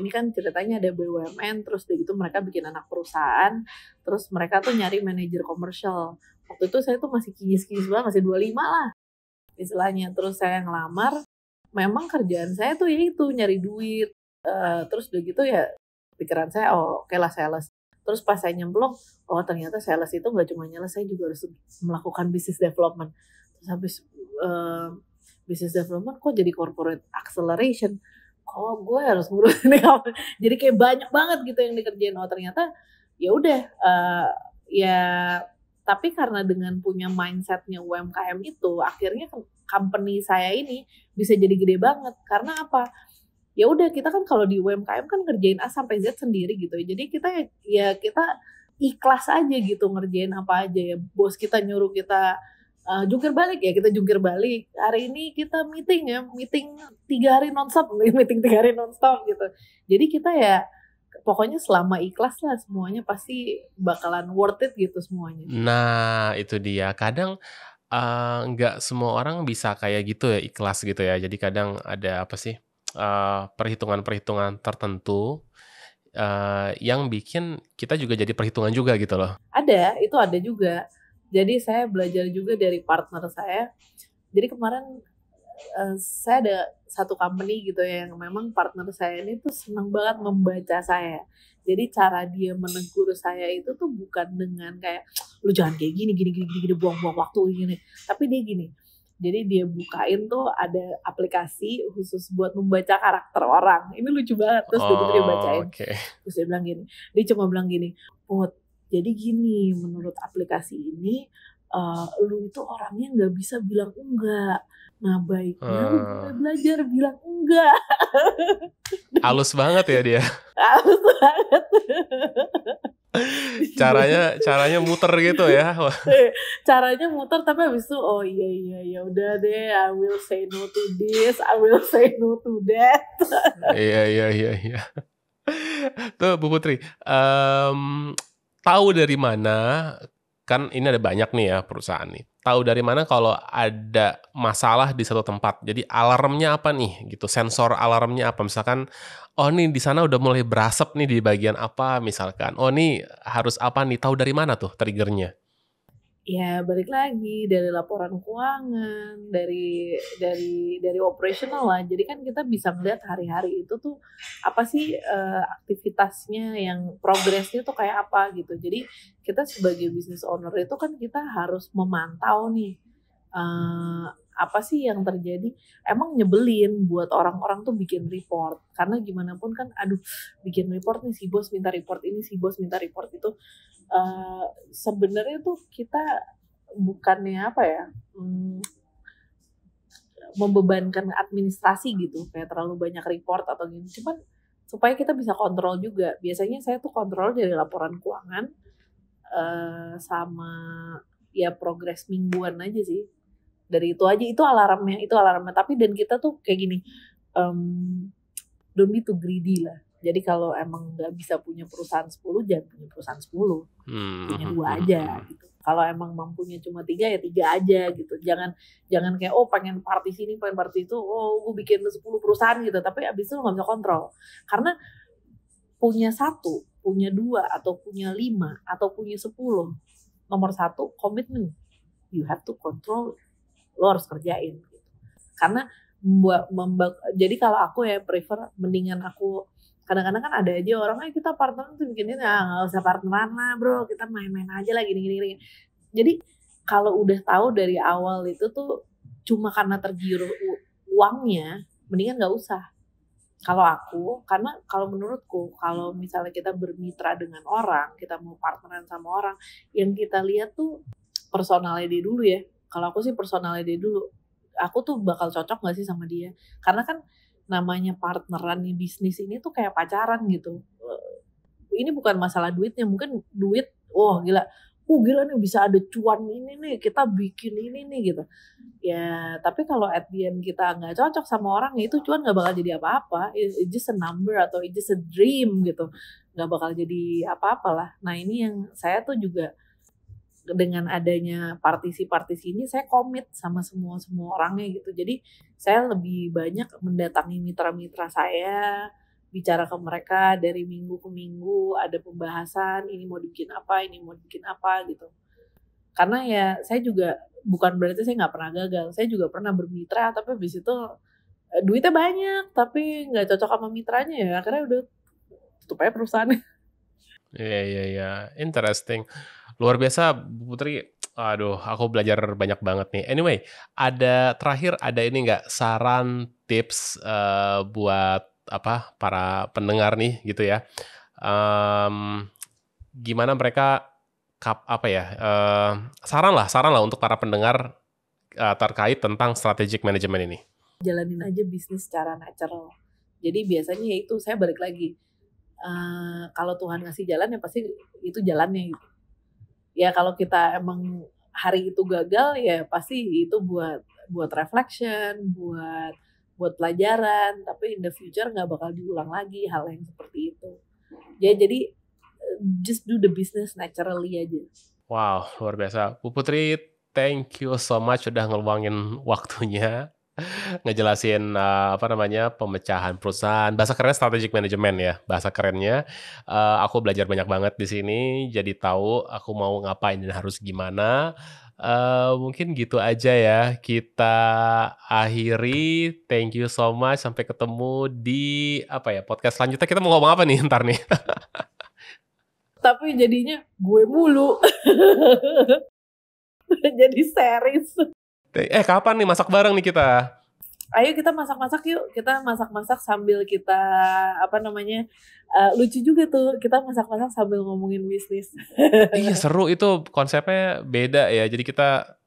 ini kan ceritanya ada BUMN, terus dari itu mereka bikin anak perusahaan, terus mereka tuh nyari manajer komersial. Waktu itu saya tuh masih kinyis-kinyis banget, masih 25 lah istilahnya. Terus saya ngelamar, memang kerjaan saya tuh ya itu nyari duit. Terus udah gitu ya pikiran saya, oke lah sales. Terus pas saya nyemplung, ternyata sales itu nggak cuma nyales, saya juga harus melakukan business development. Terus habis business development kok jadi corporate acceleration, kok gue harus ngurusin apa? Jadi kayak banyak banget gitu yang dikerjain. Ternyata ya udah, ya tapi karena dengan punya mindsetnya UMKM itu, akhirnya company saya ini bisa jadi gede banget. Karena apa? Ya udah, kita kan kalau di UMKM kan ngerjain A sampai Z sendiri gitu. Jadi kita ikhlas aja gitu ngerjain apa aja ya. Bos kita nyuruh kita jungkir balik ya kita jungkir balik. Hari ini kita meeting 3 hari nonstop, meeting 3 hari nonstop gitu. Jadi kita ya pokoknya selama ikhlas lah semuanya pasti bakalan worth it gitu semuanya. Nah itu dia, kadang nggak semua orang bisa kayak gitu ya, ikhlas gitu ya. Jadi kadang ada perhitungan-perhitungan tertentu yang bikin kita juga jadi perhitungan juga gitu loh. Itu ada juga. Jadi saya belajar juga dari partner saya. Jadi kemarin saya ada satu company gitu ya, yang memang partner saya ini tuh senang banget membaca saya. Jadi cara dia menegur saya itu tuh bukan dengan kayak, lu jangan kayak gini, buang-buang waktu gini. Tapi dia gini, jadi dia bukain tuh ada aplikasi khusus buat membaca karakter orang. Ini lucu banget. Terus dia bacain. Okay. Terus dia cuma bilang gini, Put, jadi gini, menurut aplikasi ini, lu itu orangnya nggak bisa bilang enggak. Nah baiknya lu boleh belajar bilang enggak. Halus banget ya dia. Halus banget. Caranya muter gitu ya. Caranya muter, tapi habis itu iya udah deh, I will say no to this, I will say no to that. Iya. Tuh Bu Putri, tahu dari mana, kan ini ada banyak nih ya perusahaan nih. Tahu dari mana kalau ada masalah di satu tempat? Jadi alarmnya apa nih gitu? Sensor alarmnya apa? Misalkan, nih di sana udah mulai berasap nih di bagian apa misalkan. Nih harus apa nih? Tahu dari mana tuh triggernya? Ya balik lagi dari laporan keuangan, dari operational lah. Jadi kan kita bisa melihat hari-hari itu tuh apa sih aktivitasnya yang progresnya tuh kayak apa gitu. Jadi kita sebagai business owner itu kan kita harus memantau nih apa sih yang terjadi. Emang nyebelin buat orang-orang tuh bikin report karena gimana pun kan aduh bikin report nih si bos minta report ini, si bos minta report itu. Sebenarnya tuh kita bukannya apa ya, membebankan administrasi gitu, kayak terlalu banyak report atau gini, cuman supaya kita bisa kontrol juga. Biasanya saya tuh kontrol dari laporan keuangan, sama ya progres mingguan aja sih. Dari itu aja, itu alarmnya. Tapi dan kita tuh kayak gini, don't be too greedy lah. Jadi kalau emang nggak bisa punya perusahaan 10, jangan punya perusahaan 10. Punya 2 aja gitu. Kalau emang mampunya cuma 3 ya 3 aja gitu. Jangan kayak pengen party sini, pengen party itu, gue bikin 10 perusahaan gitu. Tapi abis itu lo nggak bisa kontrol. Karena punya 1, punya 2, atau punya 5, atau punya 10. Nomor 1, komitmen. You have to control. Lo harus kerjain. Gitu. Karena jadi kalau aku ya prefer mendingan aku kadang-kadang kan ada aja orang kita partner tuh bikinnya nggak usah partneran lah bro, kita main-main aja lah gini. Jadi kalau udah tahu dari awal itu tuh cuma karena tergiur uangnya, mendingan nggak usah. Kalau aku, karena kalau menurutku kalau misalnya kita bermitra dengan orang, kita mau partneran sama orang, yang kita lihat tuh personalnya dia dulu ya. Kalau aku sih personalnya dia dulu. Aku tuh bakal cocok gak sih sama dia? Karena kan namanya partneran di bisnis ini tuh kayak pacaran gitu. Ini bukan masalah duitnya, mungkin duit, gila nih bisa ada cuan ini nih, kita bikin ini nih gitu. Ya, tapi kalau at the end kita nggak cocok sama orang, itu cuan nggak bakal jadi apa-apa. It's just a number atau it's just a dream gitu. Nggak bakal jadi apa-apa lah. Nah ini yang saya tuh juga dengan adanya partisi-partisi ini saya komit sama semua orangnya gitu. Jadi saya lebih banyak mendatangi mitra-mitra saya, bicara ke mereka dari minggu ke minggu, ada pembahasan ini mau dibikin apa gitu. Karena ya saya juga bukan berarti saya nggak pernah gagal, saya juga pernah bermitra tapi habis itu duitnya banyak tapi nggak cocok sama mitranya ya akhirnya udah tutup aja perusahaannya. Iya, interesting. Luar biasa Bu Putri, aduh aku belajar banyak banget nih. Anyway, terakhir ada ini nggak saran tips buat para pendengar nih gitu ya. Gimana mereka saran lah untuk para pendengar terkait tentang strategic management ini. Jalanin aja bisnis secara natural. Jadi biasanya itu saya balik lagi. Kalau Tuhan ngasih jalan ya pasti itu jalannya gitu. Ya kalau kita emang hari itu gagal ya pasti itu buat reflection, buat pelajaran, tapi in the future nggak bakal diulang lagi hal yang seperti itu. Ya jadi just do the business naturally aja. Wow, luar biasa. Bu Putri, thank you so much udah ngeluangin waktunya ngejelasin pemecahan perusahaan. Bahasa kerennya strategic management ya, bahasa kerennya. Aku belajar banyak banget di sini, jadi tahu aku mau ngapain dan harus gimana. Mungkin gitu aja ya. Kita akhiri. Thank you so much. Sampai ketemu di podcast selanjutnya. Kita mau ngomong apa nih ntar nih? Tapi jadinya gue mulu. Jadi series. Kapan nih masak bareng nih kita? Ayo kita masak-masak yuk. Kita masak-masak sambil kita lucu juga tuh. Kita masak-masak sambil ngomongin bisnis. Iya seru itu konsepnya beda ya. Jadi kita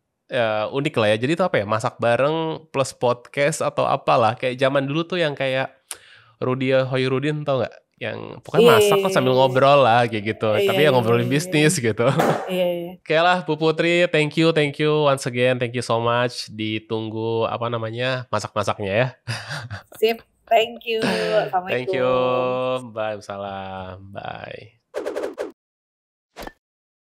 unik lah ya. Jadi itu masak bareng plus podcast atau apalah. Kayak zaman dulu tuh yang kayak Rudy Hoirudin tau gak? Yang pokoknya masak kan sambil ngobrol lah kayak gitu. Tapi yang ngobrolin bisnis gitu. Oke lah Bu Putri, thank you once again, thank you so much. Ditunggu masak-masaknya ya. Sip, thank you. Assalamualaikum. Thank you. Bye, salam. Bye.